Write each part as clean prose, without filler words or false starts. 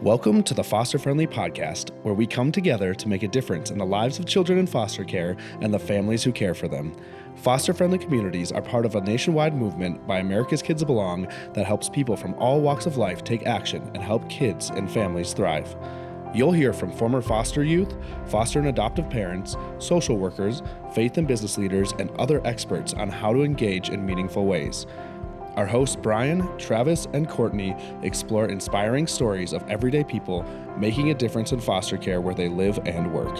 Welcome to the Foster Friendly Podcast, where we come together to make a difference in the lives of children in foster care and the families who care for them. Foster Friendly communities are part of a nationwide movement by America's Kids Belong that helps people from all walks of life take action and help kids and families thrive. You'll hear from former foster youth, foster and adoptive parents, social workers, faith and business leaders, and other experts on how to engage in meaningful ways. Our hosts Brian, Travis, and Courtney explore inspiring stories of everyday people making a difference in foster care where they live and work.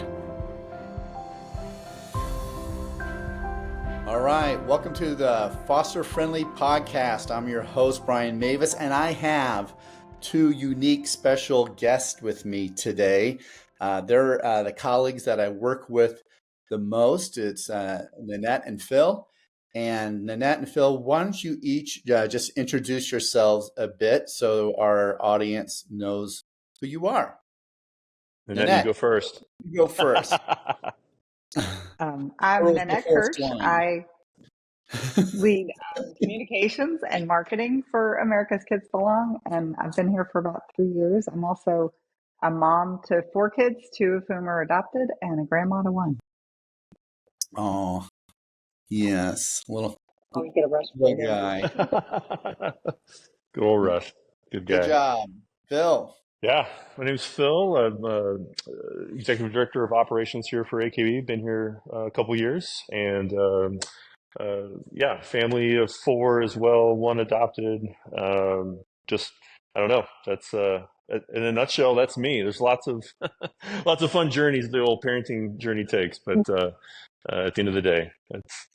All right, welcome to the Foster Friendly Podcast. I'm your host, Brian Mavis, and I have two unique special guests with me today. They're the colleagues that I work with the most. It's Nanette and Phil. And Nanette and Phil, why don't you each just introduce yourselves a bit so our audience knows who you are. Nanette, you go first. You go first. I'm Nanette Kirsch. I lead communications and marketing for America's Kids Belong, and I've been here for about 3 years. I'm also a mom to 4 kids, 2 of whom are adopted, and a grandma to 1. Oh, yes. Little you get a rush guy. Good old Rush. Good guy. Good job. Phil. Yeah, my name's Phil. I'm Executive Director of Operations here for AKB. Been here a couple years, and family of 4 as well, 1 adopted. I don't know. That's in a nutshell. That's me. There's lots of lots of fun journeys the old parenting journey takes, but at the end of the day,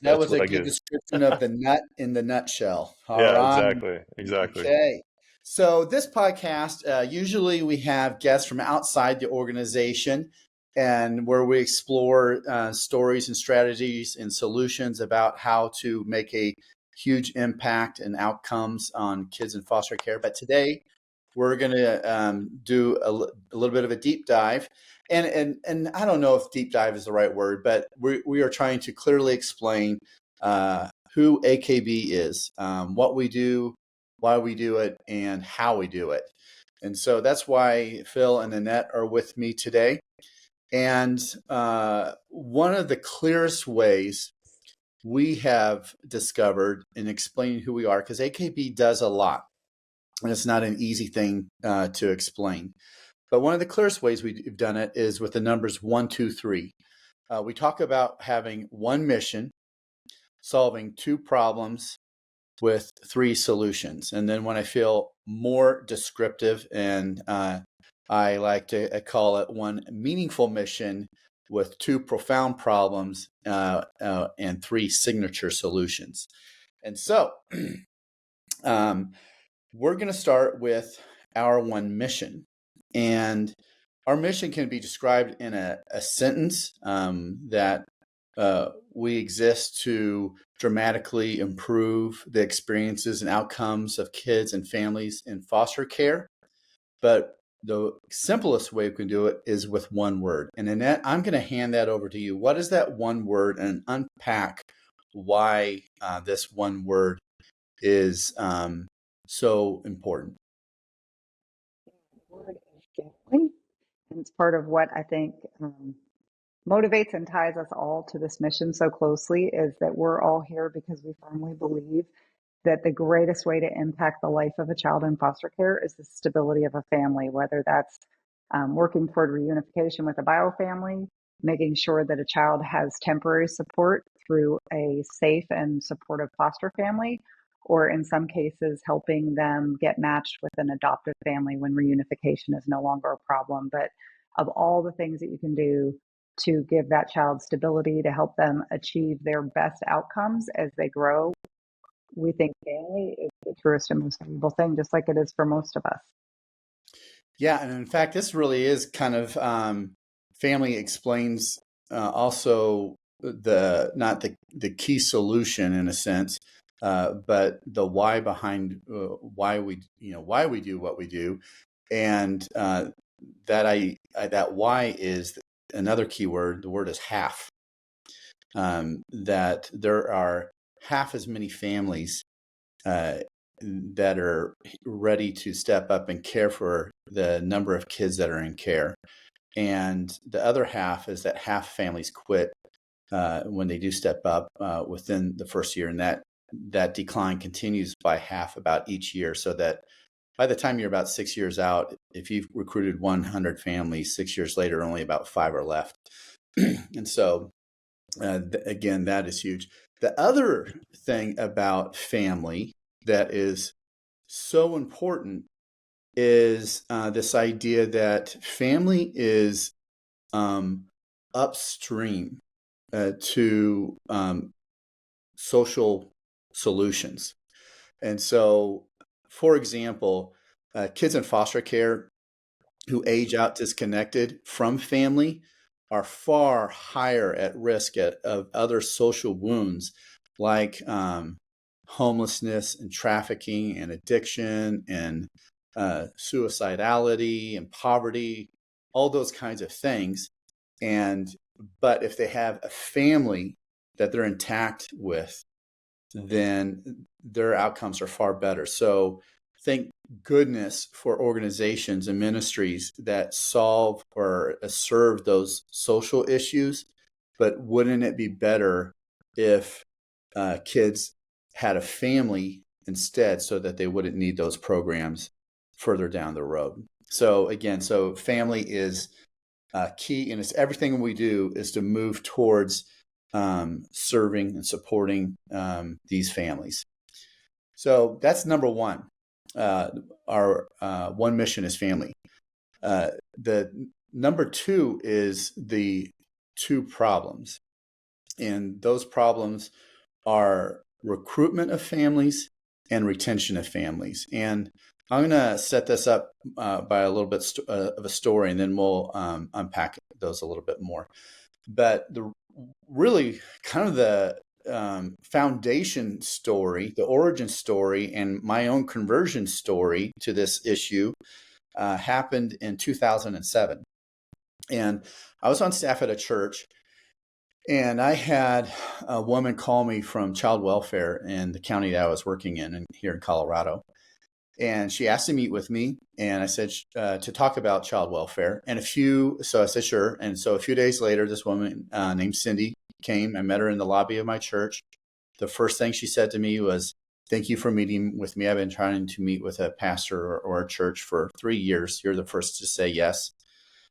that was a good description of the nut in the nutshell. All right. Exactly. Okay. So this podcast, usually we have guests from outside the organization, and where we explore stories and strategies and solutions about how to make a huge impact and outcomes on kids in foster care. But today we're going to do a little bit of a deep dive. And I don't know if deep dive is the right word, but we are trying to clearly explain who AKB is, what we do, why we do it, and how we do it. And so that's why Phil and Nanette are with me today. And one of the clearest ways we have discovered in explaining who we are, because AKB does a lot, and it's not an easy thing to explain. But one of the clearest ways we've done it is with the numbers 1, 2, 3. We talk about having one mission, solving 2 problems with 3 solutions. And then when I feel more descriptive, and I like to call it one meaningful mission with 2 profound problems and 3 signature solutions. And so we're going to start with our one mission. And our mission can be described in a sentence that we exist to dramatically improve the experiences and outcomes of kids and families in foster care. But the simplest way we can do it is with one word. And Nanette, I'm going to hand that over to you. What is that one word, and unpack why this one word is so important? The word is family, and it's part of what I think motivates and ties us all to this mission so closely, is that we're all here because we firmly believe that the greatest way to impact the life of a child in foster care is the stability of a family, whether that's working toward reunification with a bio family, making sure that a child has temporary support through a safe and supportive foster family, or in some cases, helping them get matched with an adoptive family when reunification is no longer a problem. But of all the things that you can do to give that child stability, to help them achieve their best outcomes as they grow, we think family is the truest and most valuable thing, just like it is for most of us. Yeah, and in fact, this really is kind of family explains also not the key solution in a sense, but the why behind why we do what we do, and that why is another key word. The word is half. That there are half as many families that are ready to step up and care for the number of kids that are in care. And the other half is that half families quit when they do step up within the first year. And that decline continues by half about each year, so that by the time you're about 6 years out, if you've recruited 100 families, 6 years later, only about 5 are left. And so, again, that is huge. The other thing about family that is so important is this idea that family is upstream to social solutions. And so, for example, kids in foster care who age out disconnected from family are far higher at risk of other social wounds like homelessness and trafficking and addiction and suicidality and poverty, all those kinds of things. But if they have a family that they're intact with, then their outcomes are far better. So thank goodness for organizations and ministries that solve or serve those social issues. But wouldn't it be better if kids had a family instead, so that they wouldn't need those programs further down the road? So again, family is key, and it's everything we do is to move towards serving and supporting these families. So that's number one. Our one mission is family. The number two is the two problems. And those problems are recruitment of families and retention of families. And I'm going to set this up by a little bit of a story, and then we'll unpack those a little bit more. But really kind of the foundation story, the origin story, and my own conversion story to this issue happened in 2007. And I was on staff at a church, and I had a woman call me from child welfare in the county that I was working in here in Colorado. And she asked to meet with me, and I said to talk about child welfare. So I said, sure. And so a few days later, this woman named Cindy came. I met her in the lobby of my church. The first thing she said to me was, "Thank you for meeting with me. I've been trying to meet with a pastor or a church for 3 years. You're the first to say yes."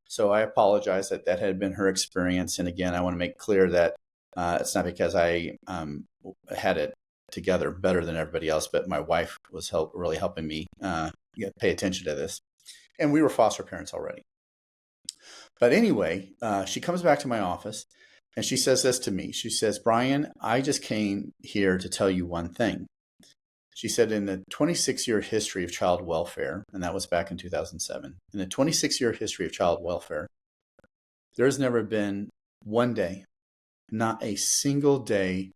So I apologize that had been her experience. And again, I want to make clear that it's not because I had it together better than everybody else, but my wife was really helping me pay attention to this. And we were foster parents already. But anyway, she comes back to my office and she says this to me. She says, "Brian, I just came here to tell you one thing." She said, in the 26-year history of child welfare, and that was back in 2007, in the 26-year history of child welfare, there's never been one day, not a single day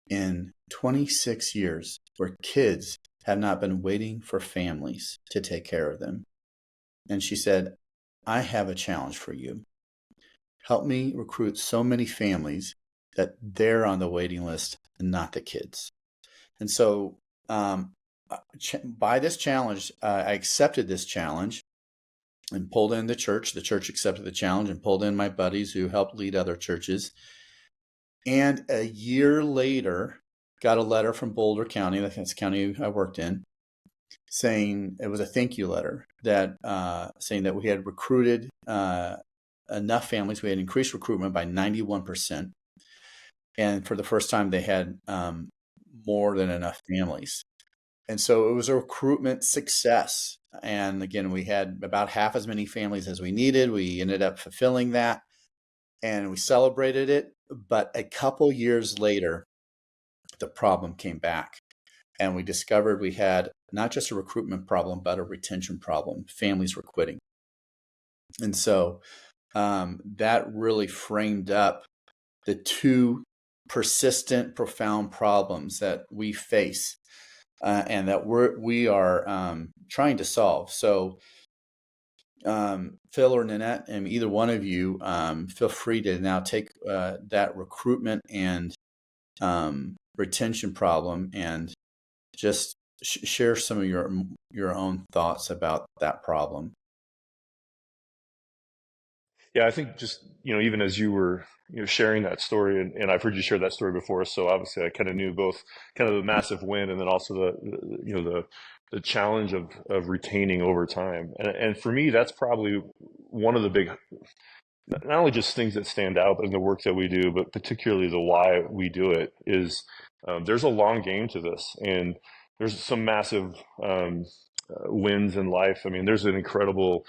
in 26 years, where kids have not been waiting for families to take care of them. And she said, "I have a challenge for you. Help me recruit so many families that they're on the waiting list and not the kids." And so by this challenge, I accepted this challenge and pulled in the church. The church accepted the challenge and pulled in my buddies who helped lead other churches. And a year later, got a letter from Boulder County, that's the county I worked in, saying it was a thank you letter that saying that we had recruited enough families. We had increased recruitment by 91%. And for the first time, they had more than enough families. And so it was a recruitment success. And again, we had about half as many families as we needed. We ended up fulfilling that, and we celebrated it. But a couple years later, the problem came back, and we discovered we had not just a recruitment problem, but a retention problem. Families were quitting. And so that really framed up the two persistent, profound problems that we face and that we are trying to solve. So Phil or Nanette, and either one of you, feel free to now take that recruitment and retention problem and just share some of your own thoughts about that problem. Yeah, I think just, even as you were, sharing that story, and I've heard you share that story before, so obviously I kind of knew both kind of the massive win and then also the challenge of retaining over time. And for me, that's probably one of the big, not only just things that stand out in the work that we do, but particularly the why we do it is there's a long game to this, and there's some massive wins in life. I mean, there's an incredible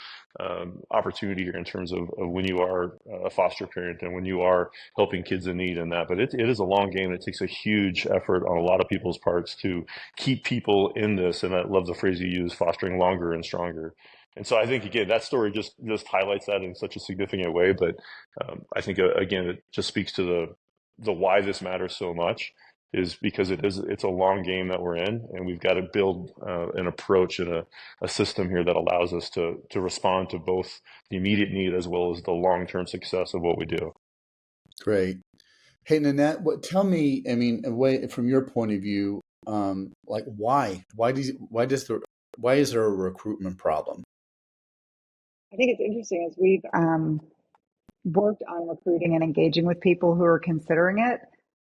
opportunity here in terms of when you are a foster parent and when you are helping kids in need and that. But it is a long game. It takes a huge effort on a lot of people's parts to keep people in this. And I love the phrase you use, fostering longer and stronger. And so I think, again, that story just highlights that in such a significant way. But I think, again, it just speaks to the why this matters so much is because it's a long game that we're in, and we've got to build an approach and a system here that allows us to respond to both the immediate need as well as the long-term success of what we do. Great. Hey, Nanette, tell me, I mean, from your point of view, like why is there a recruitment problem? I think it's interesting as we've worked on recruiting and engaging with people who are considering it.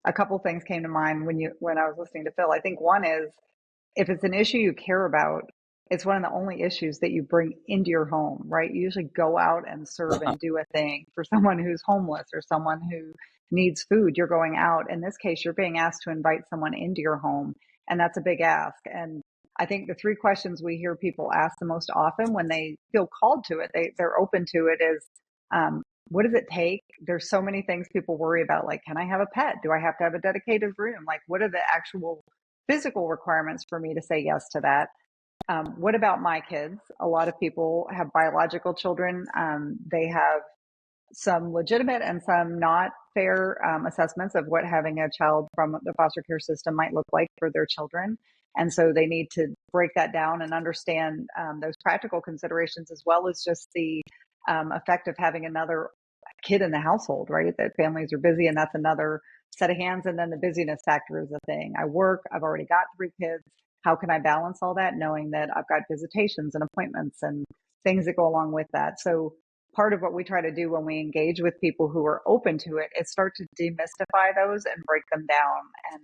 A couple things came to mind when I was listening to Phil. I think one is if it's an issue you care about, it's one of the only issues that you bring into your home, right? You usually go out and serve and do a thing for someone who's homeless or someone who needs food. You're going out. In this case, you're being asked to invite someone into your home, and that's a big ask. And I think the three questions we hear people ask the most often when they feel called to it, they're open to it is, what does it take? There's so many things people worry about, like, can I have a pet? Do I have to have a dedicated room? Like, what are the actual physical requirements for me to say yes to that? What about my kids? A lot of people have biological children. They have some legitimate and some not fair assessments of what having a child from the foster care system might look like for their children. And so they need to break that down and understand those practical considerations as well as just the effect of having another kid in the household, right? That families are busy and that's another set of hands. And then the busyness factor is a thing. I work, I've already got 3 kids. How can I balance all that knowing that I've got visitations and appointments and things that go along with that? So part of what we try to do when we engage with people who are open to it is start to demystify those and break them down. And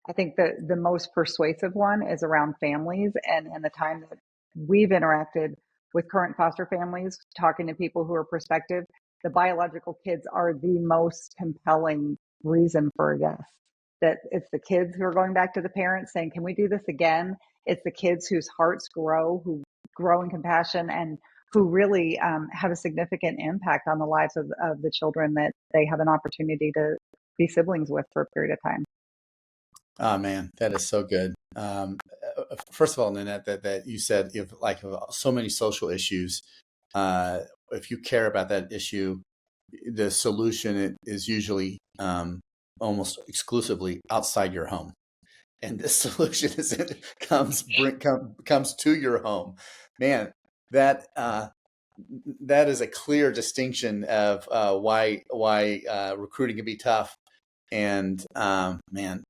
I think the most persuasive one is around families and the time that we've interacted with current foster families, talking to people who are prospective. The biological kids are the most compelling reason for a yes. That it's the kids who are going back to the parents saying, can we do this again? It's the kids whose hearts grow, who grow in compassion and who really have a significant impact on the lives of the children that they have an opportunity to be siblings with for a period of time. Oh man, that is so good. First of all, Nanette, that you said if like so many social issues, if you care about that issue, the solution is usually almost exclusively outside your home, and the solution comes to your home. Man, that is a clear distinction of why recruiting can be tough, and man.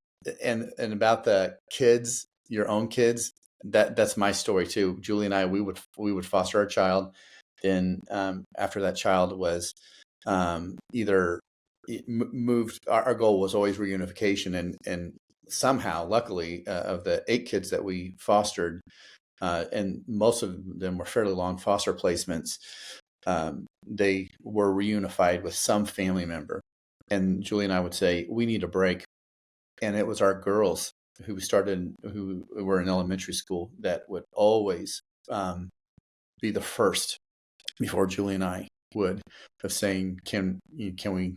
And about the kids, your own kids, that's my story too. Julie and I, we would foster our child. Then after that child was either moved, our goal was always reunification, and somehow, luckily, of the 8 kids that we fostered, and most of them were fairly long foster placements, they were reunified with some family member. And Julie and I would say, we need a break. And it was our girls who were in elementary school that would always be the first before Julie and I would of saying, can we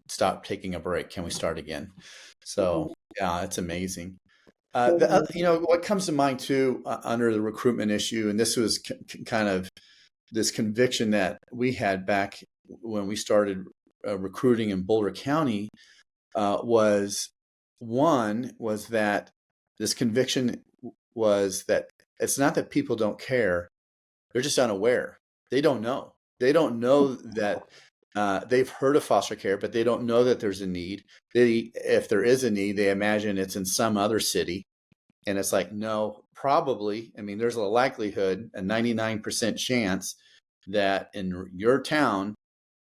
stop taking a break? Can we start again? So yeah, it's amazing. What comes to mind too under the recruitment issue, and this was kind of this conviction that we had back when we started recruiting in Boulder County was that this conviction was that it's not that people don't care, they're just unaware. They don't know that they've heard of foster care, but they don't know that there's a need. If there is a need, they imagine it's in some other city, And it's like, no, probably. I mean, there's a likelihood, a 99% chance that in your town,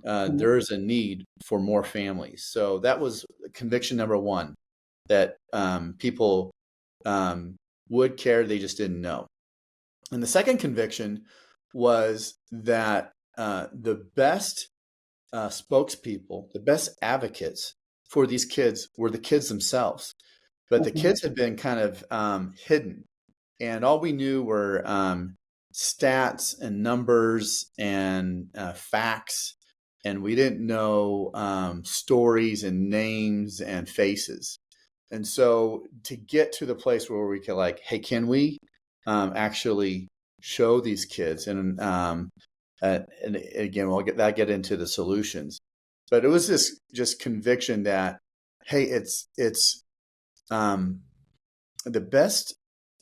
there is a need for more families. So that was conviction number one, that people would care, they just didn't know. And the second conviction was that the best spokespeople, the best advocates for these kids were the kids themselves. But the kids had been kind of hidden, and all we knew were stats and numbers and facts, and we didn't know stories and names and faces. And so to get to the place where we could like, hey, can we actually show these kids? And again, we'll get into the solutions. But it was this just conviction that, hey, it's the best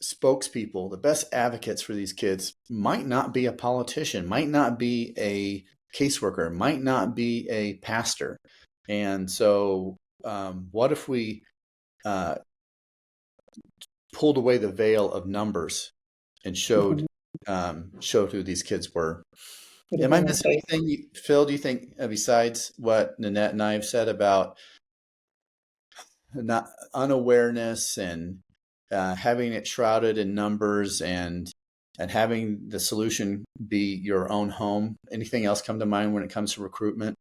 spokespeople, the best advocates for these kids might not be a politician, might not be a caseworker, might not be a pastor. And so what if we pulled away the veil of numbers and showed who these kids were? Am I missing anything, Phil? Do you think besides what Nanette and I have said about not unawareness and having it shrouded in numbers and having the solution be your own home? Anything else come to mind when it comes to recruitment?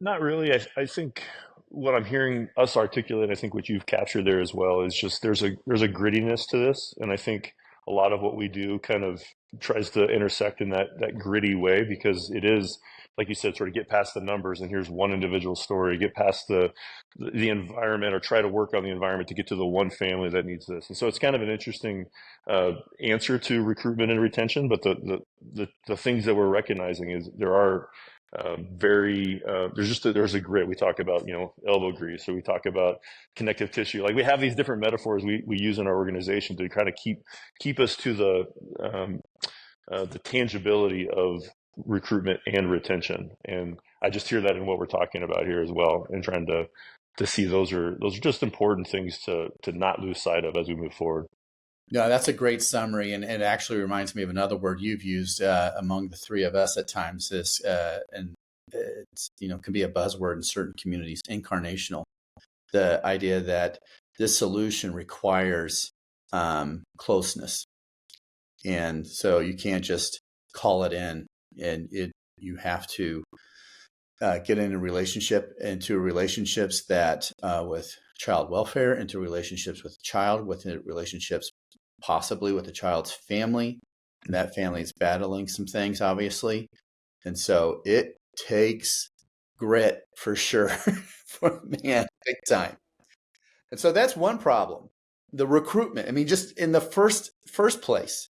Not really. I think what I'm hearing us articulate, I think what you've captured there as well, is just there's a grittiness to this, and I think a lot of what we do kind of tries to intersect in that gritty way, because it is, like you said, sort of get past the numbers and here's one individual story, get past the environment, or try to work on the environment to get to the one family that needs this. And so it's kind of an interesting answer to recruitment and retention. But the things that we're recognizing is there are there's a grit. We talk about, elbow grease, or we talk about connective tissue. Like, we have these different metaphors we use in our organization to kind of keep us to the tangibility of recruitment and retention. And I just hear that in what we're talking about here as well, and trying to see those are just important things to not lose sight of as we move forward. No, that's a great summary, and it actually reminds me of another word you've used among the three of us at times. This and it's, can be a buzzword in certain communities, incarnational. The idea that this solution requires closeness, and so you can't just call it in, and you have to get into relationships that with child welfare, into relationships with the child, within relationships possibly with the child's family, and that family is battling some things, obviously. And so it takes grit for sure, big time. And so that's one problem, the recruitment. I mean, just in the first place.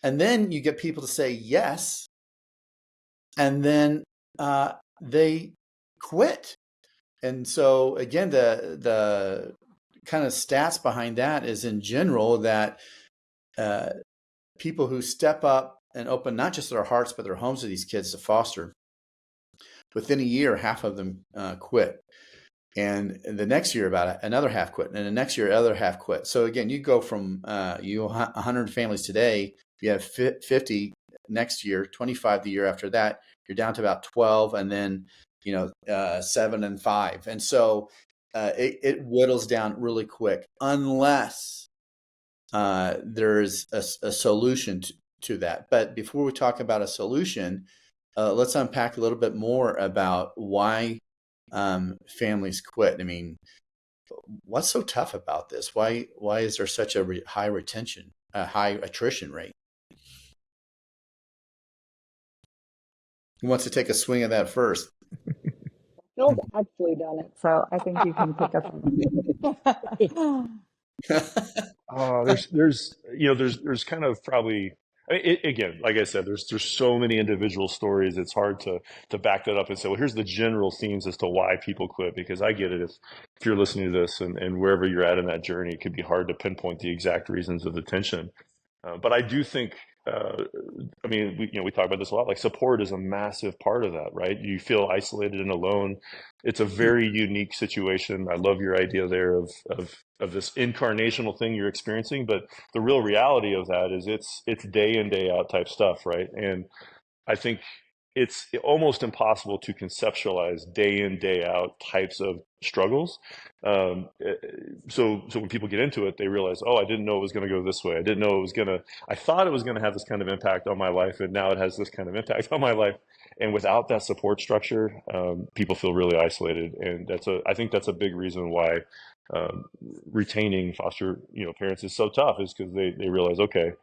And then you get people to say yes, and then they quit. And so again, the kind of stats behind that is, in general, that people who step up and open not just their hearts but their homes to these kids to foster, within a year, half of them quit. And the next year, about another half quit. And the next year, other half quit. So again, you go from 100 families today, you have 50 next year, 25 the year after that, you're down to about 12, and then 7 and 5. And so it whittles down really quick, unless there's a solution to that. But before we talk about a solution, let's unpack a little bit more about why families quit. I mean, what's so tough about this? Why is there such a high attrition rate? Who wants to take a swing at that first? Phil's actually done it, so I think you can pick up. There's kind of probably, again, like I said, there's so many individual stories. It's hard to back that up and say, well, here's the general themes as to why people quit, because I get it. If you're listening to this and wherever you're at in that journey, it could be hard to pinpoint the exact reasons of the tension. But I do think I mean, we talk about this a lot. Like support is a massive part of that, right? You feel isolated and alone. It's a very unique situation. I love your idea there of this incarnational thing you're experiencing, but the real reality of that is it's day in, day out type stuff, right? And I think it's almost impossible to conceptualize day in, day out types of struggles. So when people get into it, they realize, oh, I didn't know it was going to go this way. I thought it was going to have this kind of impact on my life, and now it has this kind of impact on my life. And without that support structure, people feel really isolated. And I think that's a big reason why retaining foster, parents is so tough, is because they realize, okay,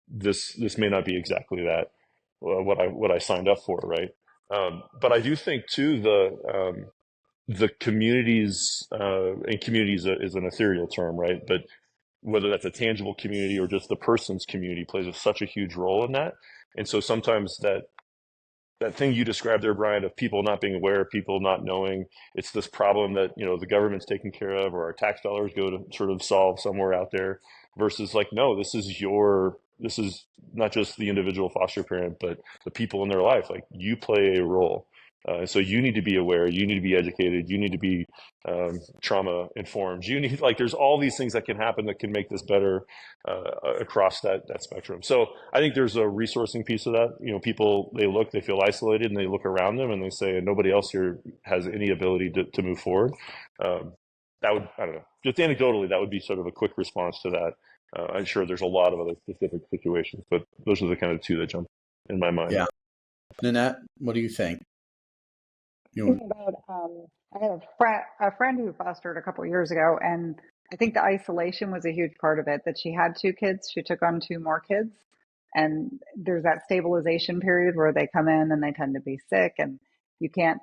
this may not be exactly that what I signed up for, right? But I do think too the communities and communities is an ethereal term, right? But whether that's a tangible community or just the person's community plays such a huge role in that. And so sometimes that thing you described there, Brian, of people not being aware, people not knowing, it's this problem that, the government's taking care of, or our tax dollars go to sort of solve somewhere out there, versus like, no, this is not just the individual foster parent, but the people in their life. Like, you play a role. So you need to be aware, you need to be educated, you need to be trauma informed. There's all these things that can happen that can make this better across that spectrum. So I think there's a resourcing piece of that. People, they feel isolated, and they look around them and they say, nobody else here has any ability to move forward. I don't know, just anecdotally, that would be sort of a quick response to that. I'm sure there's a lot of other specific situations, but those are the kind of two that jump in my mind. Yeah. Nanette, what do you think? About, I had a friend who fostered a couple of years ago, and I think the isolation was a huge part of it. That she had 2 kids, she took on 2 more kids, and there's that stabilization period where they come in and they tend to be sick, and you can't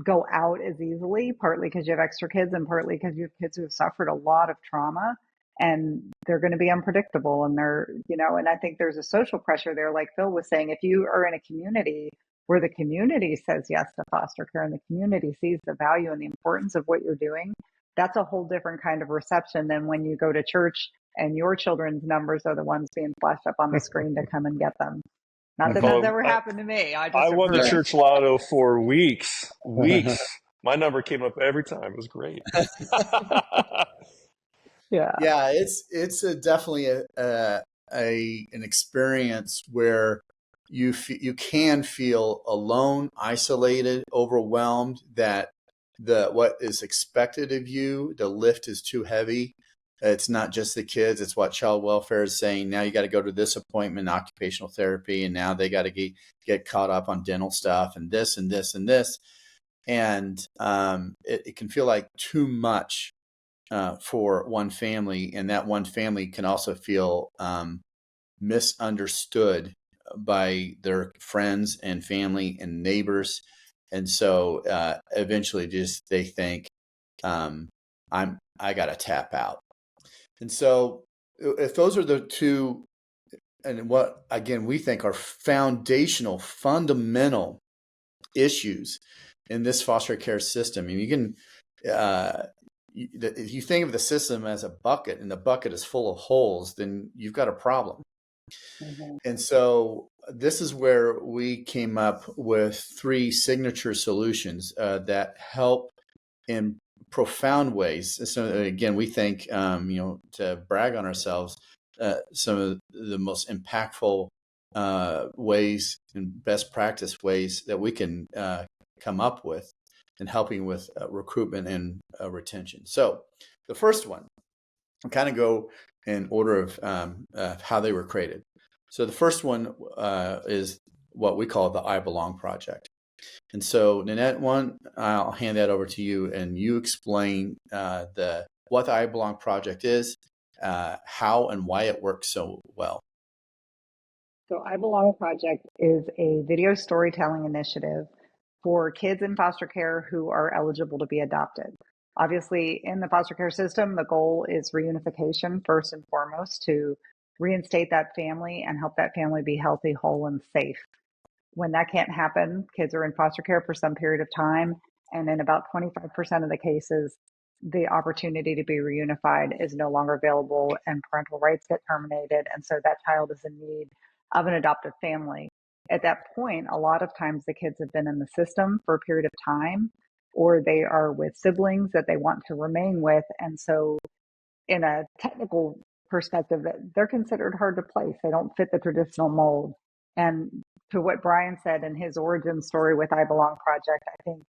go out as easily, partly because you have extra kids and partly because you have kids who have suffered a lot of trauma, and they're going to be unpredictable, and and I think there's a social pressure there, like Phil was saying. If you are in a community where the community says yes to foster care and the community sees the value and the importance of what you're doing, that's a whole different kind of reception than when you go to church and your children's numbers are the ones being flashed up on the screen to come and get them. Not that that's ever happened to me. I won the church lotto for weeks. My number came up every time. It was great. Yeah, it's definitely an experience where you can feel alone, isolated, overwhelmed, that what is expected of you, the lift is too heavy. It's not just the kids, it's what child welfare is saying. Now you got to go to this appointment, occupational therapy, and now they got to get caught up on dental stuff and this and this and this. And it can feel like too much for one family, and that one family can also feel misunderstood by their friends and family and neighbors. And so eventually just they think, I got to tap out. And so if those are the two, and what, again, we think are foundational, fundamental issues in this foster care system. I mean, you can, if you think of the system as a bucket and the bucket is full of holes, then you've got a problem. Mm-hmm. And so this is where we came up with 3 signature solutions that help in profound ways. So again, we think, to brag on ourselves, some of the most impactful ways and best practice ways that we can come up with in helping with recruitment and retention. So the first one, I'll kind of go in order of how they were created. So the first one is what we call the I Belong Project. And so Nanette, I'll hand that over to you, and you explain what the I Belong Project is, how and why it works so well. So I Belong Project is a video storytelling initiative for kids in foster care who are eligible to be adopted. Obviously, in the foster care system, the goal is reunification first and foremost, to reinstate that family and help that family be healthy, whole, and safe. When that can't happen, kids are in foster care for some period of time, and in about 25% of the cases, the opportunity to be reunified is no longer available and parental rights get terminated. And so that child is in need of an adoptive family. At that point, a lot of times the kids have been in the system for a period of time, or they are with siblings that they want to remain with. And so in a technical perspective, that they're considered hard to place. They don't fit the traditional mold. And to what Brian said in his origin story with I Belong Project, I think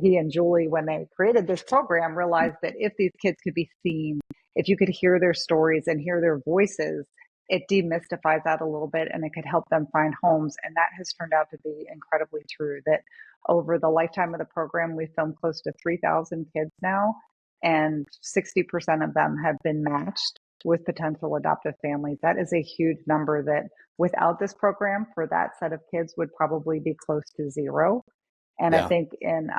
he and Julie, when they created this program, realized that if these kids could be seen, if you could hear their stories and hear their voices, it demystifies that a little bit and it could help them find homes. And that has turned out to be incredibly true, that over the lifetime of the program, we've filmed close to 3,000 kids now, and 60% of them have been matched with potential adoptive families. That is a huge number that without this program for that set of kids would probably be close to zero. And I think in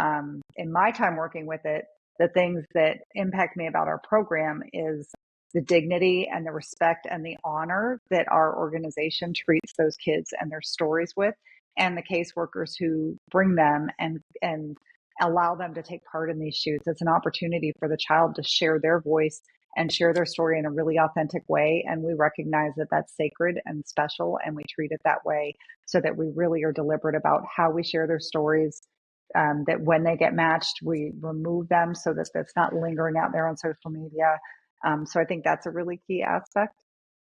my time working with it, the things that impact me about our program is the dignity and the respect and the honor that our organization treats those kids and their stories with, and the caseworkers who bring them and allow them to take part in these shoots. It's an opportunity for the child to share their voice and share their story in a really authentic way. And we recognize that that's sacred and special, and we treat it that way so that we really are deliberate about how we share their stories, that when they get matched, we remove them so that that's not lingering out there on social media. So I think that's a really key aspect.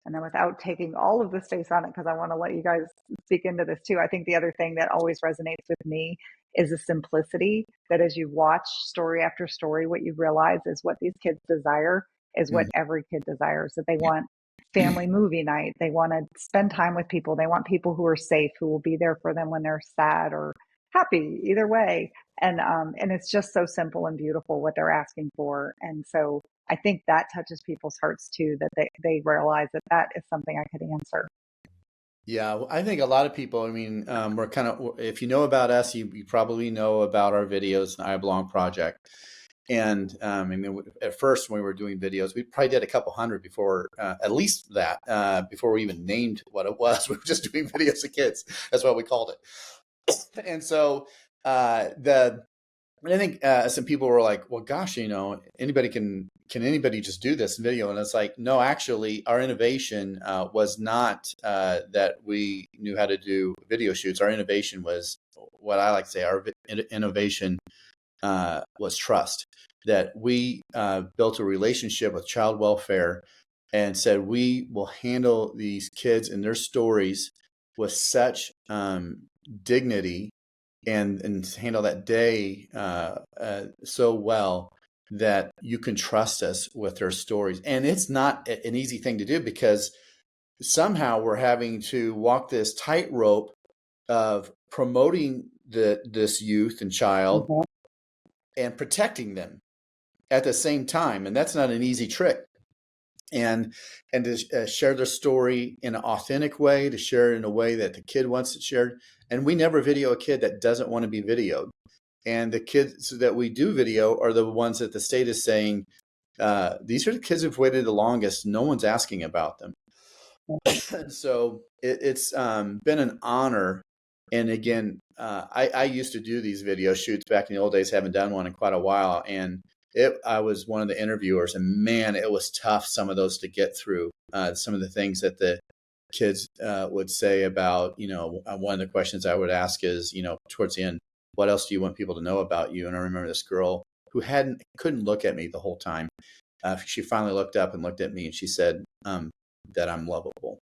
And then without taking all of the space on it, because I want to let you guys speak into this too, I think the other thing that always resonates with me is the simplicity that as you watch story after story, what you realize is what these kids desire is what every kid desires, that they want family movie night. They want to spend time with people. They want people who are safe, who will be there for them when they're sad or happy, either way. And it's just so simple and beautiful what they're asking for. And so I think that touches people's hearts too, that they realize that that is something I could answer. Yeah, I think a lot of people, I mean, we're kind of, if you know about us, you probably know about our videos and I Belong Project. And I mean, at first when we were doing videos, we probably did a couple hundred before, at least that, before we even named what it was. We were just doing videos of kids. That's what we called it. And so and I think some people were like, well, gosh, anybody can anybody just do this video? And it's like, no, actually, our innovation was not that we knew how to do video shoots. Our innovation was what I like to say, our innovation was trust, that we built a relationship with child welfare and said, we will handle these kids and their stories with such dignity and handle that day so well that you can trust us with their stories. And it's not an easy thing to do, because somehow we're having to walk this tightrope of promoting this youth and child and protecting them at the same time. And that's not an easy trick. And to share their story in an authentic way, to share it in a way that the kid wants it shared. And we never video a kid that doesn't want to be videoed. And the kids that we do video are the ones that the state is saying, these are the kids who've waited the longest. No one's asking about them. So it's been an honor. And again, I used to do these video shoots back in the old days, haven't done one in quite a while. And I was one of the interviewers, and man, it was tough, some of those to get through. Some of the things that the kids would say about, one of the questions I would ask is, towards the end, what else do you want people to know about you? And I remember this girl who couldn't look at me the whole time. She finally looked up and looked at me, and she said that I'm lovable.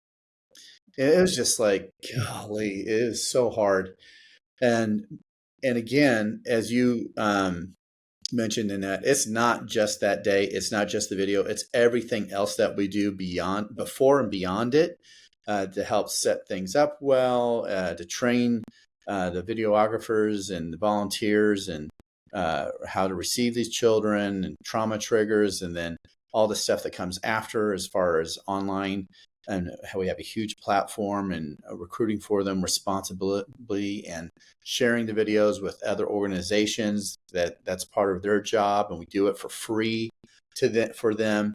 It was just like, golly, it is so hard. And again, as you mentioned, Nanette, it's not just that day. It's not just the video. It's everything else that we do before and beyond it to help set things up well, to train the videographers and the volunteers and how to receive these children and trauma triggers, and then all the stuff that comes after as far as online, and how we have a huge platform and recruiting for them responsibly and sharing the videos with other organizations that's part of their job, and we do it for free for them.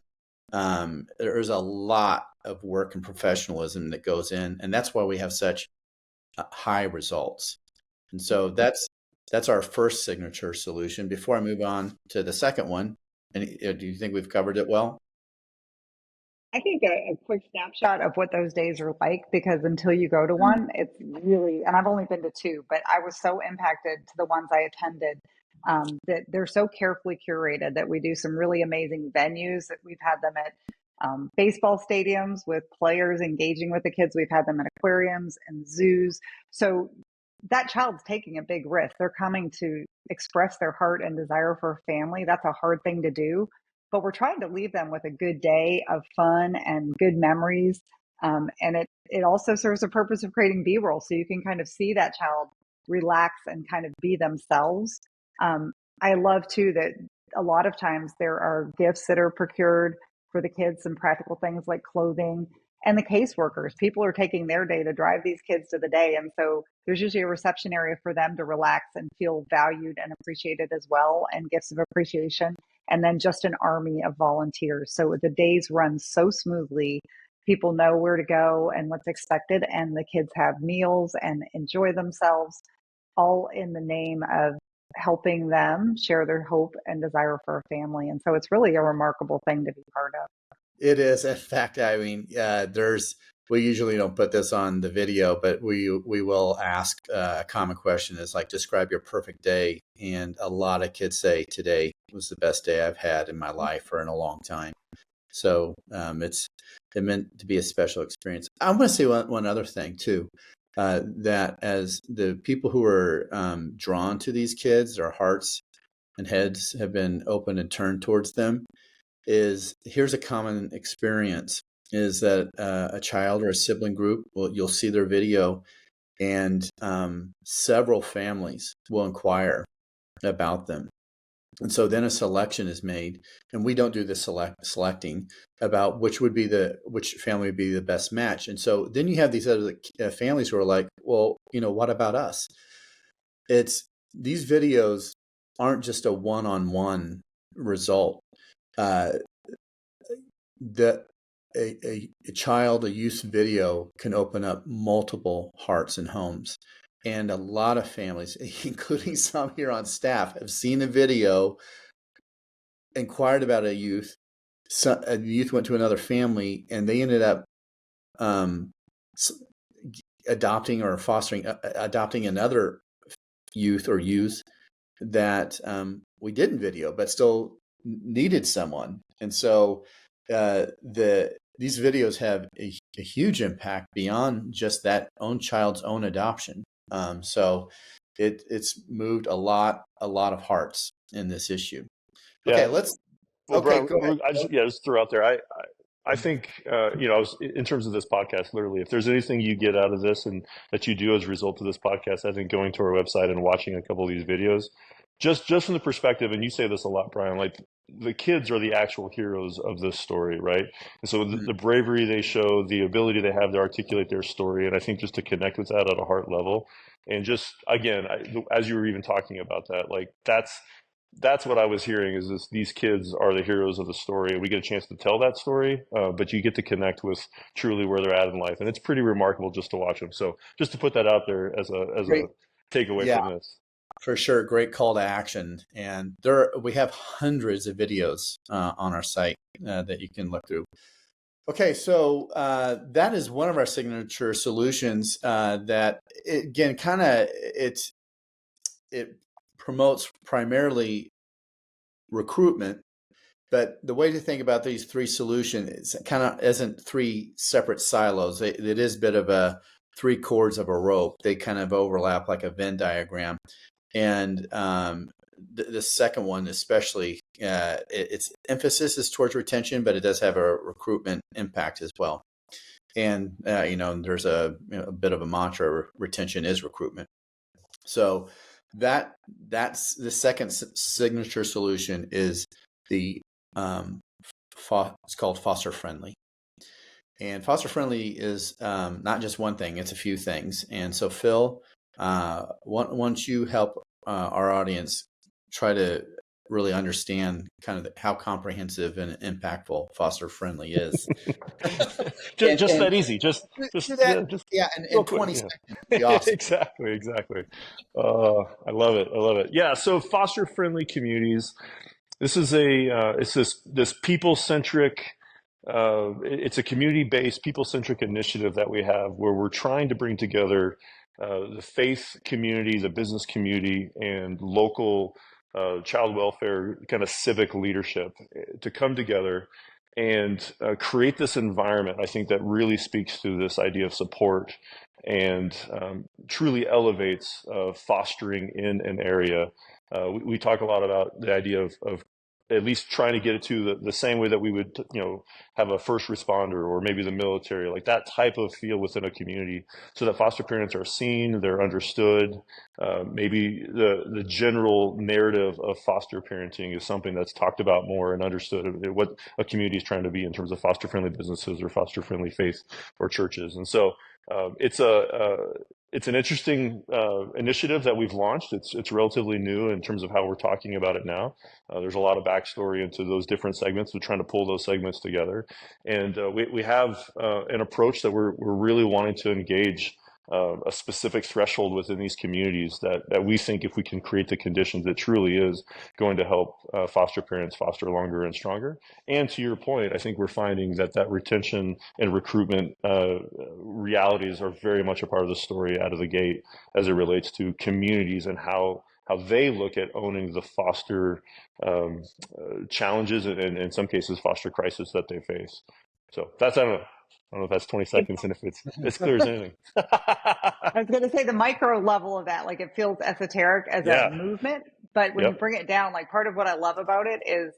There's a lot of work and professionalism that goes in, and that's why we have such high results. And so that's our first signature solution. Before I move on to the second one, Do you think we've covered it well? I think a quick snapshot of what those days are like, because until you go to one, it's really, and I've only been to two, but I was so impacted to the ones I attended, that they're so carefully curated that we do some really amazing venues that we've had them at baseball stadiums with players engaging with the kids. We've had them at aquariums and zoos. So that child's taking a big risk. They're coming to express their heart and desire for a family. That's a hard thing to do, but we're trying to leave them with a good day of fun and good memories. And it also serves a purpose of creating B-roll, so you can kind of see that child relax and kind of be themselves. I love too that a lot of times there are gifts that are procured for the kids, some practical things like clothing, and the caseworkers. People are taking their day to drive these kids to the day. And so there's usually a reception area for them to relax and feel valued and appreciated as well, and gifts of appreciation. And then just an army of volunteers. So the days run so smoothly. People know where to go and what's expected, and the kids have meals and enjoy themselves, all in the name of helping them share their hope and desire for a family. And so it's really a remarkable thing to be part of. It is. In fact, I mean, we usually don't put this on the video, but we will ask a common question is like, describe your perfect day. And a lot of kids say today was the best day I've had in my life or in a long time. So it's meant to be a special experience. I want to say one other thing too, that as the people who are drawn to these kids, their hearts and heads have been opened and turned towards them, here's a common experience is that a child or a sibling group, you'll see their video, and several families will inquire about them. And so then a selection is made, and we don't do the selecting about which family would be the best match. And so then you have these other families who are like, well, what about us? These videos aren't just a one-on-one result. A child, a youth video can open up multiple hearts and homes. And a lot of families, including some here on staff, have seen a video, inquired about a youth. A youth went to another family, and they ended up adopting or adopting another youth or youth that we didn't video, but still needed someone. And so these videos have a huge impact beyond just that own child's own adoption. So it's moved a lot of hearts in this issue. Okay, Yeah. Well, okay, Brian, go ahead. just throw out there. I think, in terms of this podcast, literally, if there's anything you get out of this and that you do as a result of this podcast, I think going to our website and watching a couple of these videos, just from the perspective, and you say this a lot, Brian, like the kids are the actual heroes of this story, right? And so the bravery they show, the ability they have to articulate their story, and I think just to connect with that at a heart level, and just, again, as you were even talking about that, like that's what I was hearing is these kids are the heroes of the story. We get a chance to tell that story, but you get to connect with truly where they're at in life. And it's pretty remarkable just to watch them. So just to put that out there as a takeaway from this. For sure. Great call to action. And we have hundreds of videos on our site that you can look through. Okay, so that is one of our signature solutions that, again, it promotes primarily recruitment, but the way to think about these three solutions kind of isn't three separate silos. It is a bit of a three cords of a rope. They kind of overlap like a Venn diagram. And the second one, especially, its emphasis is towards retention, but it does have a recruitment impact as well. And there's a bit of a mantra: retention is recruitment. So that's the second signature solution is the it's called foster friendly. And foster friendly is not just one thing; it's a few things. And so, Phil, once you help our audience try to really understand kind of how comprehensive and impactful foster friendly is, just that easy. Just in 20 seconds. Be awesome. Exactly. I love it. Yeah. So foster friendly communities. This is it's this people-centric, it's a community-based, people-centric initiative that we have where we're trying to bring together the faith community, the business community, and local child welfare kind of civic leadership to come together and create this environment, I think, that really speaks to this idea of support and truly elevates fostering in an area. We talk a lot about the idea of at least trying to get it to the same way that we would, have a first responder or maybe the military, like that type of feel within a community, so that foster parents are seen, they're understood. Maybe the general narrative of foster parenting is something that's talked about more and understood what a community is trying to be in terms of foster friendly businesses or foster friendly faith or churches. And so it's an interesting initiative that we've launched. It's relatively new in terms of how we're talking about it now. There's a lot of backstory into those different segments. We're trying to pull those segments together, and we have an approach that we're really wanting to engage a specific threshold within these communities that we think if we can create the conditions, it truly is going to help foster parents foster longer and stronger. And to your point, I think we're finding that retention and recruitment realities are very much a part of the story out of the gate as it relates to communities and how they look at owning the foster challenges and in some cases foster crisis that they face. So that's, I don't know if that's 20 seconds and if it's as clear as anything. I was going to say the micro level of that, like it feels esoteric as a movement, but when you bring it down, like part of what I love about it is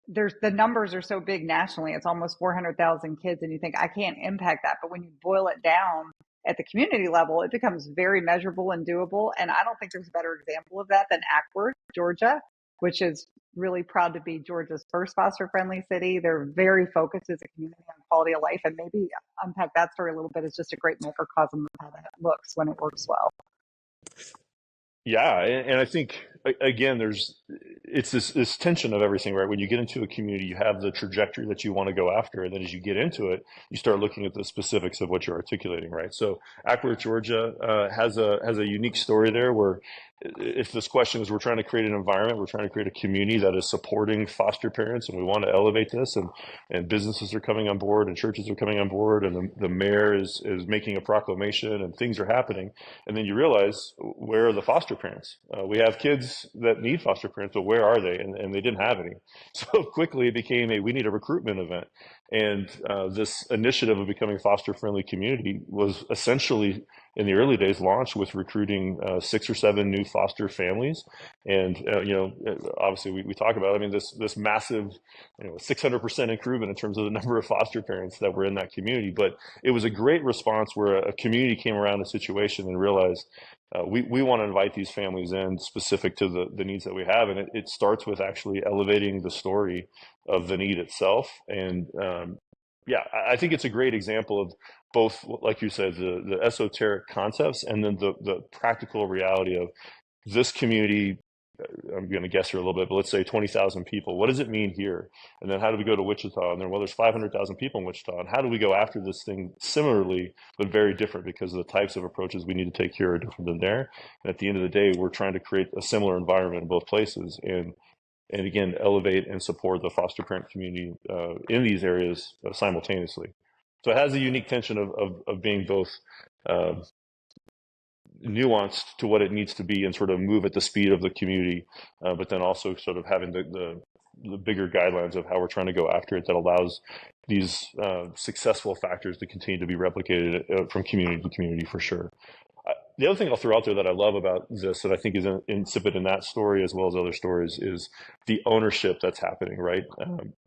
the numbers are so big nationally. It's almost 400,000 kids, and you think I can't impact that. But when you boil it down at the community level, it becomes very measurable and doable. And I don't think there's a better example of that than Ackworth, Georgia, which is really proud to be Georgia's first foster-friendly city. They're very focused as a community on quality of life, and maybe unpack that story a little bit. It's just a great microcosm of how that looks when it works well. Yeah, and I think again, it's this tension of everything, right? When you get into a community, you have the trajectory that you want to go after, and then as you get into it, you start looking at the specifics of what you're articulating, right? So, Ackworth, Georgia, has a unique story there where, if this question is, we're trying to create an environment, we're trying to create a community that is supporting foster parents, and we want to elevate this, and businesses are coming on board, and churches are coming on board, and the mayor is making a proclamation, and things are happening, and then you realize, where are the foster parents? We have kids that need foster parents, but where are they? And they didn't have any. So quickly it became we need a recruitment event. And this initiative of becoming a foster-friendly community was essentially, in the early days, launched with recruiting 6 or 7 new foster families. And, obviously we talk about, this massive, 600% improvement in terms of the number of foster parents that were in that community. But it was a great response where a community came around a situation and realized, we want to invite these families in specific to the needs that we have. And it starts with actually elevating the story of the need itself. And I think it's a great example of both, like you said, the esoteric concepts and then the practical reality of this community. I'm going to guess here a little bit, but let's say 20,000 people. What does it mean here? And then how do we go to Wichita? And then, well, there's 500,000 people in Wichita. And how do we go after this thing similarly, but very different, because the types of approaches we need to take here are different than there. And at the end of the day, we're trying to create a similar environment in both places. And again, elevate and support the foster parent community in these areas simultaneously. So it has a unique tension of being both nuanced to what it needs to be and sort of move at the speed of the community, but then also sort of having the bigger guidelines of how we're trying to go after it that allows these successful factors to continue to be replicated from community to community for sure. The other thing I'll throw out there that I love about this, that I think is incipient in that story as well as other stories, is the ownership that's happening, right?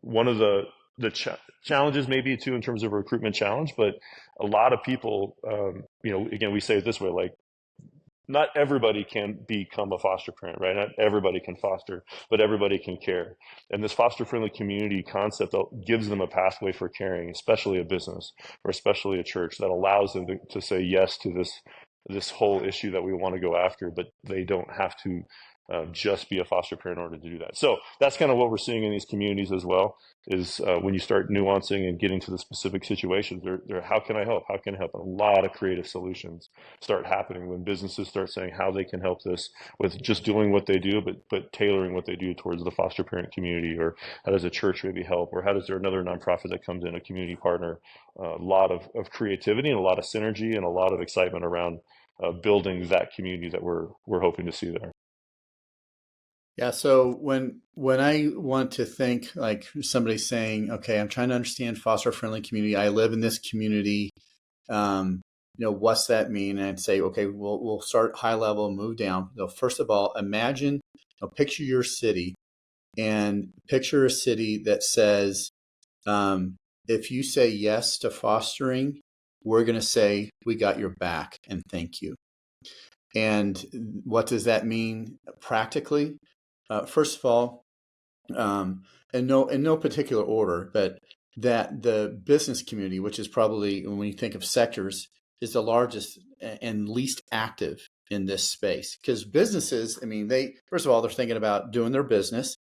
One of the challenges maybe too in terms of a recruitment challenge, but a lot of people, again, we say it this way, like, not everybody can become a foster parent, right? Not everybody can foster, but everybody can care. And this foster-friendly community concept gives them a pathway for caring, especially a business or especially a church, that allows them to say yes to this whole issue that we want to go after, but they don't have to just be a foster parent in order to do that. So that's kind of what we're seeing in these communities as well, is when you start nuancing and getting to the specific situations, they're how can I help? How can I help? And a lot of creative solutions start happening when businesses start saying how they can help this with just doing what they do, but tailoring what they do towards the foster parent community, or how does a church maybe help, or how does there another nonprofit that comes in, a community partner. A lot of creativity and a lot of synergy and a lot of excitement around building that community that we're hoping to see there. Yeah. So when I want to think like somebody saying, okay, I'm trying to understand foster friendly community. I live in this community. What's that mean? And I'd say, okay, we'll start high level and move down. So first of all, imagine, picture your city, and picture a city that says, if you say yes to fostering, we're going to say we got your back and thank you. And what does that mean practically? First of all, in no particular order, but that the business community, which is probably, when you think of sectors, is the largest and least active in this space. Because businesses, first of all, they're thinking about doing their business.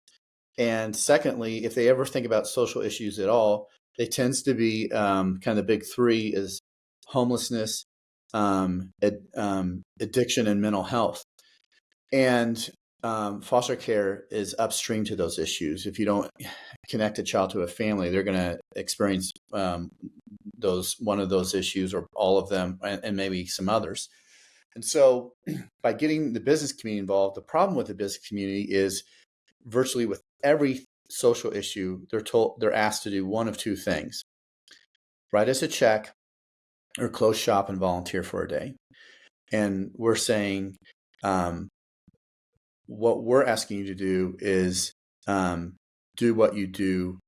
And secondly, if they ever think about social issues at all, they tends to be kind of the big three is homelessness, addiction, and mental health. And foster care is upstream to those issues. If you don't connect a child to a family, they're going to experience one of those issues, or all of them, and maybe some others. And so by getting the business community involved, the problem with the business community is virtually with every social issue, they're asked to do one of two things: write us a check or close shop and volunteer for a day. And we're saying, what we're asking you to do is do what you do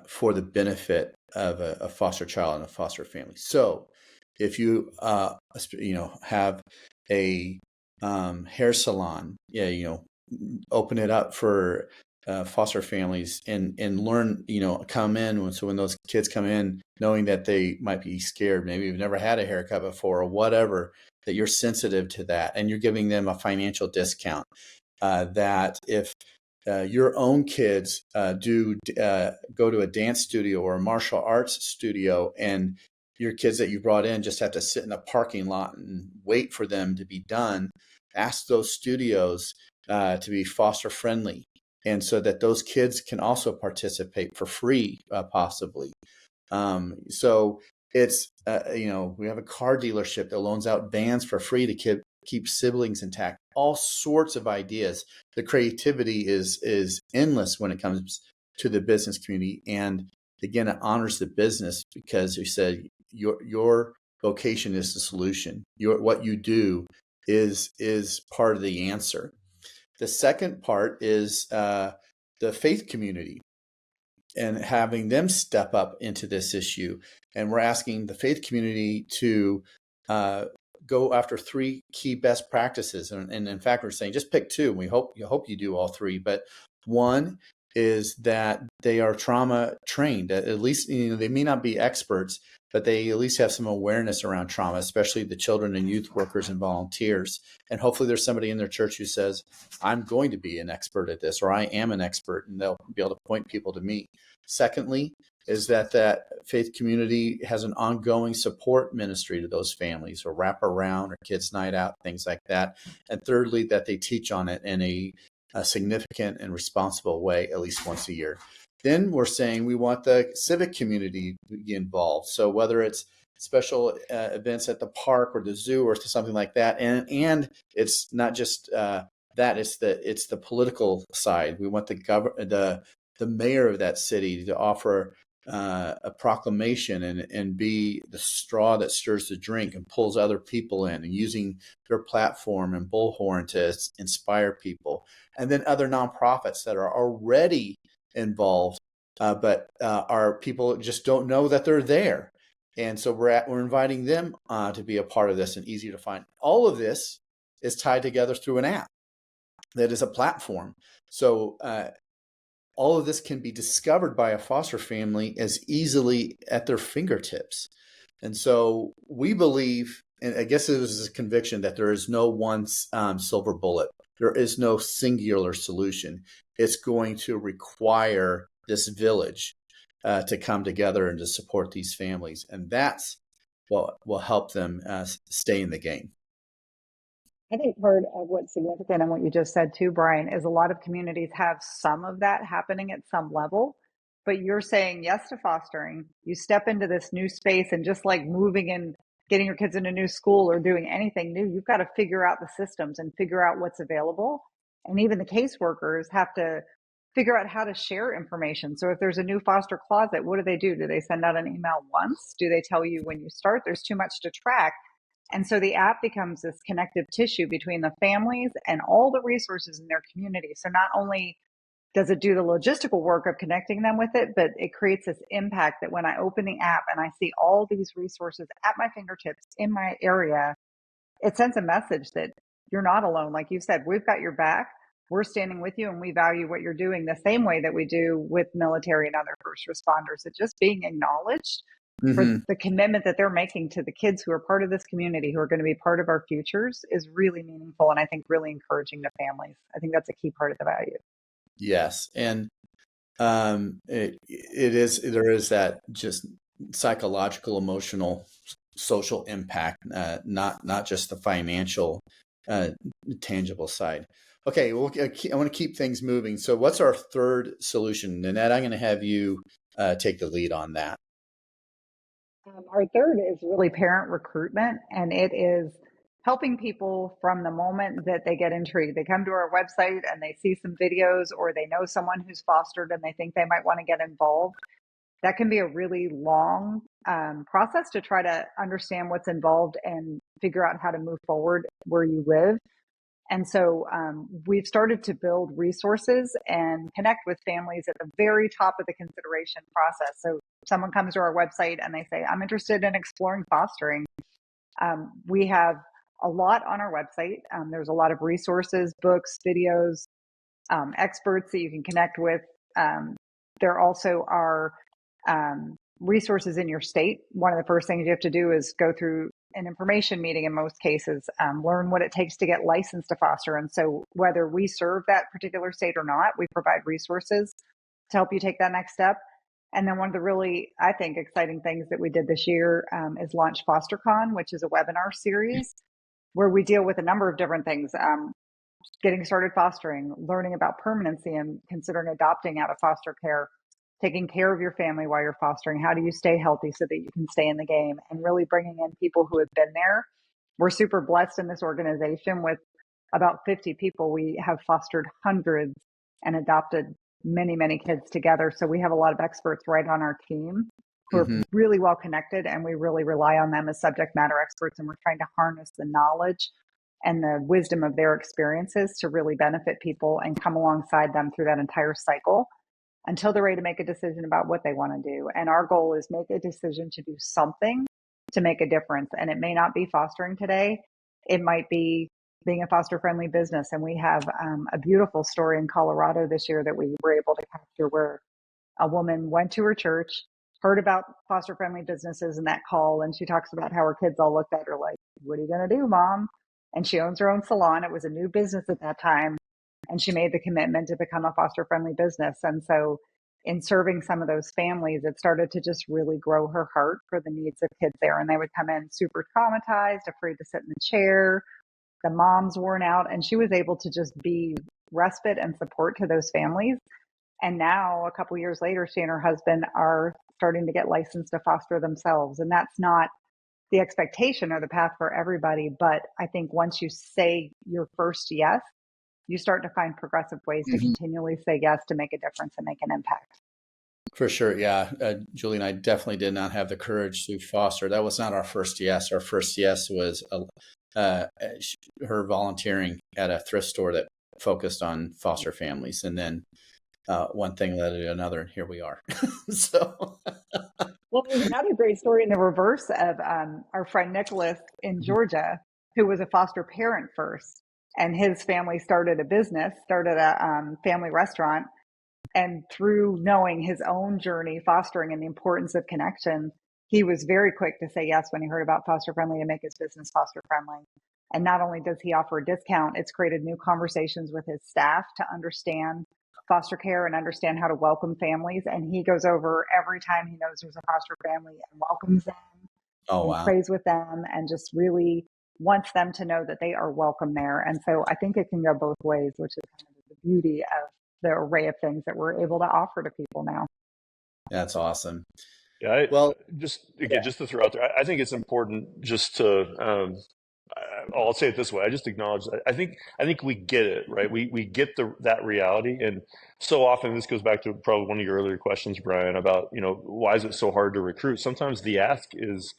for the benefit of a foster child and a foster family. So if you have a hair salon, open it up for foster families and learn, come in. So when those kids come in, knowing that they might be scared, maybe you've never had a haircut before or whatever, that you're sensitive to that, and you're giving them a financial discount. That if your own kids go to a dance studio or a martial arts studio, and your kids that you brought in just have to sit in a parking lot and wait for them to be done, ask those studios to be foster friendly, and so that those kids can also participate for free, possibly. So it's, we have a car dealership that loans out vans for free to keep siblings intact. All sorts of ideas. The creativity is endless when it comes to the business community. And again, it honors the business, because you said your vocation is the solution. What you do is part of the answer. The second part is the faith community, and having them step up into this issue. And we're asking the faith community to go after three key best practices. And in fact, we're saying just pick two. We hope you do all three. But one is that they are trauma trained. At least, they may not be experts, but they at least have some awareness around trauma, especially the children and youth workers and volunteers. And hopefully there's somebody in their church who says, I'm going to be an expert at this, or I am an expert, and they'll be able to point people to me. Secondly, is that faith community has an ongoing support ministry to those families, or wrap around, or kids night out, things like that. And thirdly, that they teach on it in a significant and responsible way at least once a year. Then we're saying we want the civic community to be involved. So whether it's special events at the park or the zoo or something like that, and it's not just that, it's the political side. We want the mayor of that city to offer a proclamation and be the straw that stirs the drink and pulls other people in, and using their platform and bullhorn to inspire people. And then other nonprofits that are already involved, but our people just don't know that they're there. And so we're inviting them to be a part of this, and easier to find. All of this is tied together through an app that is a platform. So all of this can be discovered by a foster family as easily at their fingertips. And so we believe, and I guess it was a conviction, that there is no one silver bullet. there is no singular solution. It's going to require this village to come together and to support these families. And that's what will help them stay in the game. I think part of what's significant and what you just said too, Brian, is a lot of communities have some of that happening at some level, but you're saying yes to fostering. You step into this new space, and just like moving and getting your kids in a new school or doing anything new, you've got to figure out the systems and figure out what's available. And even the caseworkers have to figure out how to share information. So if there's a new foster closet, what do? Do they send out an email once? Do they tell you when you start? There's too much to track. And so the app becomes this connective tissue between the families and all the resources in their community. So not only does it do the logistical work of connecting them with it, but it creates this impact that when I open the app and I see all these resources at my fingertips in my area, it sends a message that you're not alone. Like you said, we've got your back. We're standing with you, and we value what you're doing the same way that we do with military and other first responders. It's just being acknowledged for the commitment that they're making to the kids who are part of this community, who are going to be part of our futures, is really meaningful, and I think really encouraging to families. I think that's a key part of the value. Yes. And there is that just psychological, emotional, social impact, not just the financial, tangible side. Okay, well, I want to keep things moving. So what's our third solution? Nanette, I'm going to have you take the lead on that. Our third is really parent recruitment, and it is helping people from the moment that they get intrigued. They come to our website and they see some videos, or they know someone who's fostered and they think they might want to get involved. That can be a really long process to try to understand what's involved and figure out how to move forward where you live. And so we've started to build resources and connect with families at the very top of the consideration process. So someone comes to our website and they say, I'm interested in exploring fostering. We have a lot on our website. There's a lot of resources, books, videos, experts that you can connect with. There also are resources in your state. One of the first things you have to do is go through an information meeting in most cases, learn what it takes to get licensed to foster. And so whether we serve that particular state or not, we provide resources to help you take that next step. And then one of the really, I think, exciting things that we did this year is launch FosterCon, which is a webinar series where we deal with a number of different things. Getting started fostering, learning about permanency and considering adopting out of foster care, taking care of your family while you're fostering. How do you stay healthy so that you can stay in the game? And really bringing in people who have been there. We're super blessed in this organization with about 50 people. We have fostered hundreds and adopted many, many kids together. So we have a lot of experts right on our team who are really well connected, and we really rely on them as subject matter experts. And we're trying to harness the knowledge and the wisdom of their experiences to really benefit people and come alongside them through that entire cycle until they're ready to make a decision about what they want to do. And our goal is make a decision to do something to make a difference. And it may not be fostering today. It might be being a foster friendly business. And we have a beautiful story in Colorado this year that we were able to capture, where a woman went to her church, heard about foster friendly businesses in that call. And she talks about how her kids all looked at her like, what are you going to do, Mom? And she owns her own salon. It was a new business at that time. And she made the commitment to become a foster friendly business. And so in serving some of those families, it started to just really grow her heart for the needs of kids there. And they would come in super traumatized, afraid to sit in the chair, the mom's worn out. And she was able to just be respite and support to those families. And now, a couple of years later, she and her husband are starting to get licensed to foster themselves. And that's not the expectation or the path for everybody. But I think once you say your first yes, you start to find progressive ways to continually say yes to make a difference and make an impact. For sure. Yeah. Julie and I definitely did not have the courage to foster. That was not our first yes. Our first yes was her volunteering at a thrift store that focused on foster families. And then one thing led to another, and here we are. So, well, there's another great story in the reverse of our friend Nicholas in Georgia, who was a foster parent first. And his family started a business, started a family restaurant. And through knowing his own journey fostering and the importance of connection, he was very quick to say yes when he heard about foster friendly to make his business foster friendly. And not only does he offer a discount, it's created new conversations with his staff to understand foster care and understand how to welcome families. And he goes over every time he knows there's a foster family and welcomes them Oh, and wow. prays with them and just really wants them to know that they are welcome there. And so I think it can go both ways, which is kind of the beauty of the array of things that we're able to offer to people now. That's awesome. Yeah, Well, just to throw out there, I think it's important just to, I'll say it this way. I just acknowledge that. I think we get it, right? We get that reality. And so often this goes back to probably one of your earlier questions, Brian, about, why is it so hard to recruit? Sometimes the ask is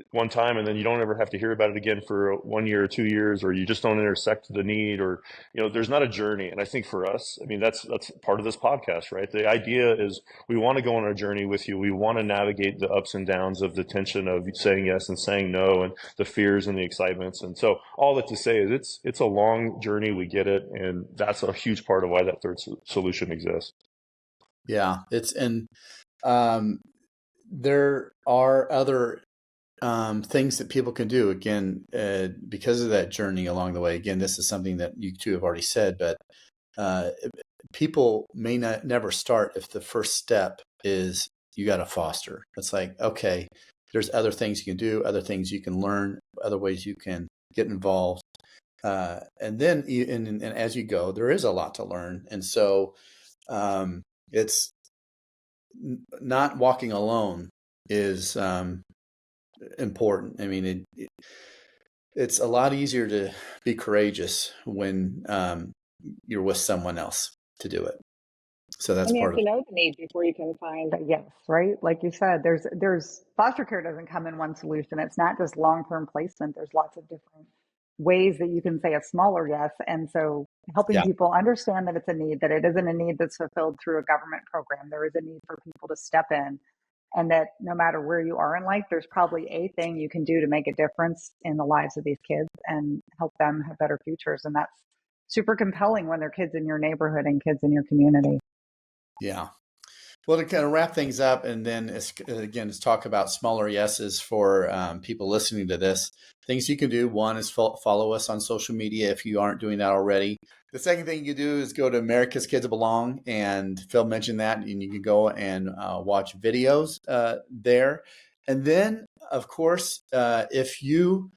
one time and then you don't ever have to hear about it again for 1 year or 2 years, or you just don't intersect the need, or, there's not a journey. And I think for us, I mean, that's part of this podcast, right? The idea is we want to go on a journey with you. We want to navigate the ups and downs of the tension of saying yes and saying no, and the fears and the excitements. And so all that to say is it's a long journey. We get it. And that's a huge part of why that third solution exists. Yeah, there are other things that people can do, again, because of that journey along the way. Again, this is something that you two have already said, but people may never start if the first step is you got to foster. It's like, okay, there's other things you can do, other things you can learn, other ways you can get involved. And then and as you go, there is a lot to learn. And so it's not walking alone is important. I mean, it's a lot easier to be courageous when you're with someone else to do it. So that's and you part have of to know the need before you can find a yes, right? Like you said, there's foster care doesn't come in one solution. It's not just long-term placement. There's lots of different ways that you can say a smaller yes. And so helping people understand that it's a need, that it isn't a need that's fulfilled through a government program. There is a need for people to step in, and that no matter where you are in life, there's probably a thing you can do to make a difference in the lives of these kids and help them have better futures. And that's super compelling when they're kids in your neighborhood and kids in your community. Yeah. Well, to kind of wrap things up, and then let's talk about smaller yeses for people listening to this. Things you can do. One is follow us on social media if you aren't doing that already. The second thing you do is go to America's Kids Belong, and Phil mentioned that, and you can go and watch videos there. And then, of course, if you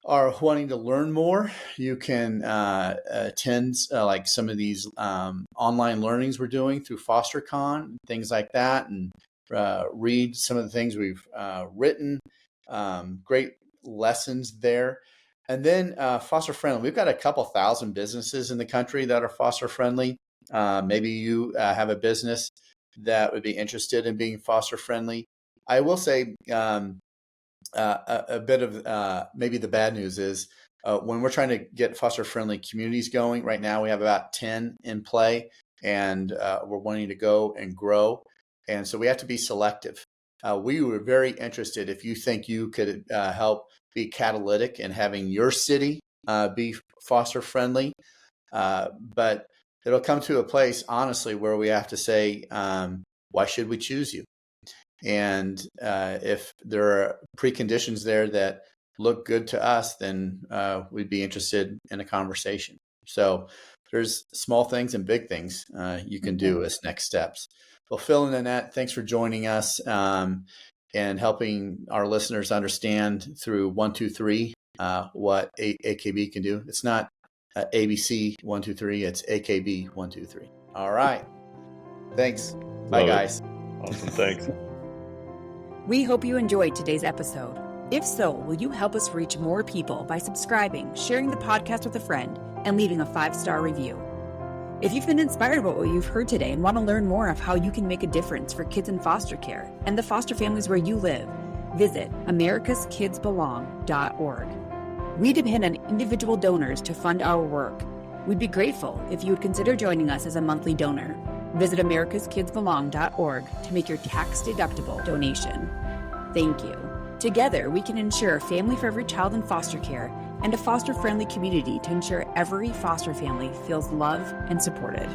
are wanting to learn more, you can attend like some of these online learnings we're doing through FosterCon, things like that, and read some of the things we've written. Great lessons there. And then foster friendly. We've got a couple thousand businesses in the country that are foster friendly. Maybe you have a business that would be interested in being foster friendly. I will say a bit of maybe the bad news is when we're trying to get foster friendly communities going right now, we have about 10 in play, and we're wanting to go and grow. And so we have to be selective. We were very interested if you think you could help be catalytic in having your city be foster friendly. But it'll come to a place, honestly, where we have to say, why should we choose you? And if there are preconditions there that look good to us, then we'd be interested in a conversation. So there's small things and big things you can do as next steps. Well, Phil and Nanette, thanks for joining us and helping our listeners understand through 1, 2, 3 what AKB can do. It's not ABC 1, 2, 3. It's AKB 1, 2, 3. All right. Thanks. Bye, guys. Awesome. Thanks. We hope you enjoyed today's episode. If so, will you help us reach more people by subscribing, sharing the podcast with a friend, and leaving a 5-star review? If you've been inspired by what you've heard today and want to learn more of how you can make a difference for kids in foster care and the foster families where you live, visit americaskidsbelong.org. We depend on individual donors to fund our work. We'd be grateful if you would consider joining us as a monthly donor. Visit americaskidsbelong.org to make your tax-deductible donation. Thank you. Together, we can ensure a family for every child in foster care and a foster-friendly community to ensure every foster family feels loved and supported.